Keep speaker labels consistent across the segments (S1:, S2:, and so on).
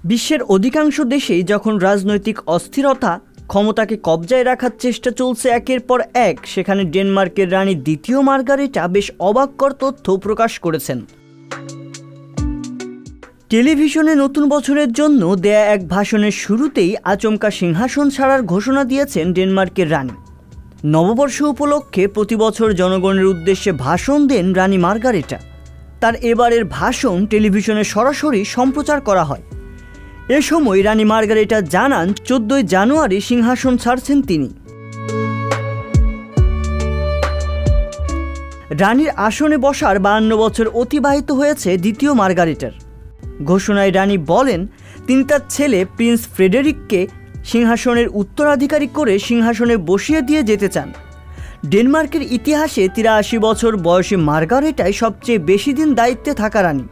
S1: বিশ্বের অধিকাংশ দেশেই যখন রাজনৈতিক অস্থিরতা ক্ষমতাকে কবজায় রাখার চেষ্টা চলছে একের পর এক, সেখানে ডেনমার্কের রানী দ্বিতীয় মার্গারেটা বেশ অবাককর তথ্য প্রকাশ করেছেন। টেলিভিশনে নতুন বছরের জন্য দেয়া এক ভাষণের শুরুতেই আচমকা সিংহাসন ছাড়ার ঘোষণা দিয়েছেন ডেনমার্কের রানী। নববর্ষ উপলক্ষে প্রতি বছর জনগণের উদ্দেশ্যে ভাষণ দেন রানী মার্গারেটা। তার এবারের ভাষণ টেলিভিশনে সরাসরি সম্প্রচার করা হয়। এ সময় রানী মার্গারেটা জানান 14 জানুয়ারি সিংহাসন ছাড়ছেন তিনি। রানীর আসনে বসার 52 বছর অতিবাহিত হয়েছে দ্বিতীয় মার্গারেটার। ঘোষণায় রানী বলেন তিনি তার ছেলে প্রিন্স ফ্রেডেরিককে সিংহাসনের উত্তরাধিকারী করে সিংহাসনে বসিয়ে দিয়ে যেতে চান। ডেনমার্কের ইতিহাসে 83 বছর বয়সী মার্গারেটাই সবচেয়ে বেশি দিন দায়িত্বে থাকা রানী।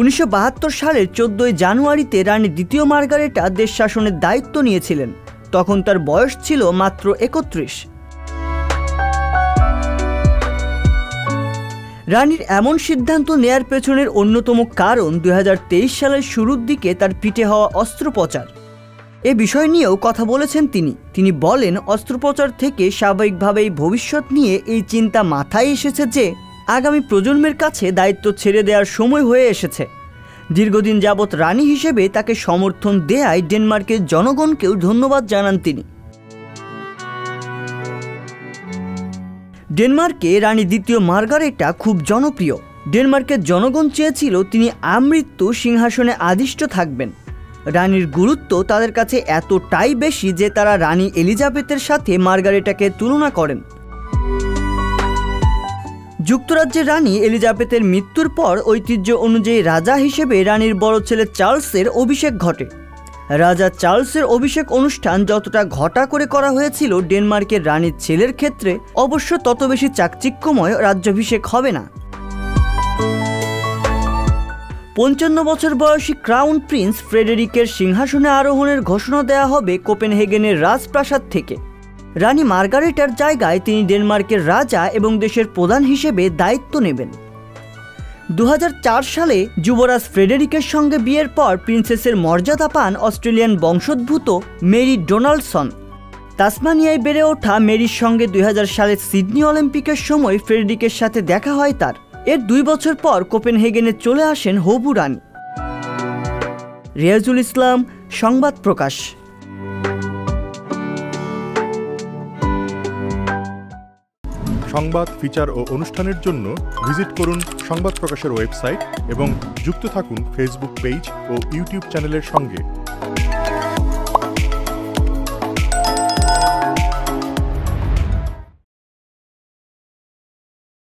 S1: 1972 সালের 14 জানুয়ারিতে রানী দ্বিতীয় মার্গারেটা দেশ শাসনের দায়িত্ব নিয়েছিলেন। তখন তার বয়স ছিল মাত্র 31। রানীর এমন সিদ্ধান্ত নেয়ার পেছনের অন্যতম কারণ 2023 সালের শুরুর দিকে তার পিঠে হওয়া অস্ত্রোপচার। এ বিষয় নিয়েও কথা বলেছেন তিনি বলেন, অস্ত্রোপচার থেকে স্বাভাবিকভাবেই ভবিষ্যৎ নিয়ে এই চিন্তা মাথায় এসেছে যে আগামী প্রজন্মের কাছে দায়িত্ব ছেড়ে দেওয়ার সময় হয়ে এসেছে। দীর্ঘদিন যাবৎ রানী হিসেবে তাকে সমর্থন দেয়ায় ডেনমার্কের জনগণকেও ধন্যবাদ জানান তিনি। ডেনমার্কে রানী দ্বিতীয় মার্গারেটা খুব জনপ্রিয়। ডেনমার্কের জনগণ চেয়েছিল তিনি আমৃত্যু সিংহাসনে আদিষ্ট থাকবেন। রানীর গুরুত্ব তাদের কাছে এতটাই বেশি যে তারা রানী এলিজাবেথের সাথে মার্গারেটাকে তুলনা করেন। যুক্তরাজ্যের রানী এলিজাবেথের মৃত্যুর পর ঐতিহ্য অনুযায়ী রাজা হিসেবে রানীর বড় ছেলে চার্লসের অভিষেক ঘটে। রাজা চার্লসের অভিষেক অনুষ্ঠান যতটা ঘটা করে করা হয়েছিল ডেনমার্কের রানীর ছেলের ক্ষেত্রে অবশ্য তত বেশি চাকচিক্যময় রাজ্যাভিষেক হবে না। 55 বছর বয়সী ক্রাউন প্রিন্স ফ্রেডেরিকের সিংহাসনে আরোহণের ঘোষণা দেওয়া হবে কোপেনহেগেনের রাজপ্রাসাদ থেকে। রানী মার্গারেটার জায়গায় তিনি ডেনমার্কের রাজা এবং দেশের প্রধান হিসেবে দায়িত্ব নেবেন। 2004 সালে যুবরাজ ফ্রেডেরিকের সঙ্গে বিয়ের পর প্রিন্সেসের মর্যাদা পান অস্ট্রেলিয়ান বংশোদ্ভূত মেরি ডোনাল্ডসন। তাসমানিয়ায় বেড়ে ওঠা মেরির সঙ্গে 2000 সালের সিডনি অলিম্পিকের সময় ফ্রেডেরিকের সাথে দেখা হয় তার। এর 2 বছর পর কোপেনহেগেনে চলে আসেন হবু রানী। রিয়াজুল ইসলাম, সংবাদ প্রকাশ।
S2: সংবাদ, ফিচার ও অনুষ্ঠানের জন্য ভিজিট করুন সংবাদ প্রকাশের ওয়েবসাইট এবং যুক্ত থাকুন ফেসবুক পেজ ও ইউটিউব চ্যানেলের সঙ্গে।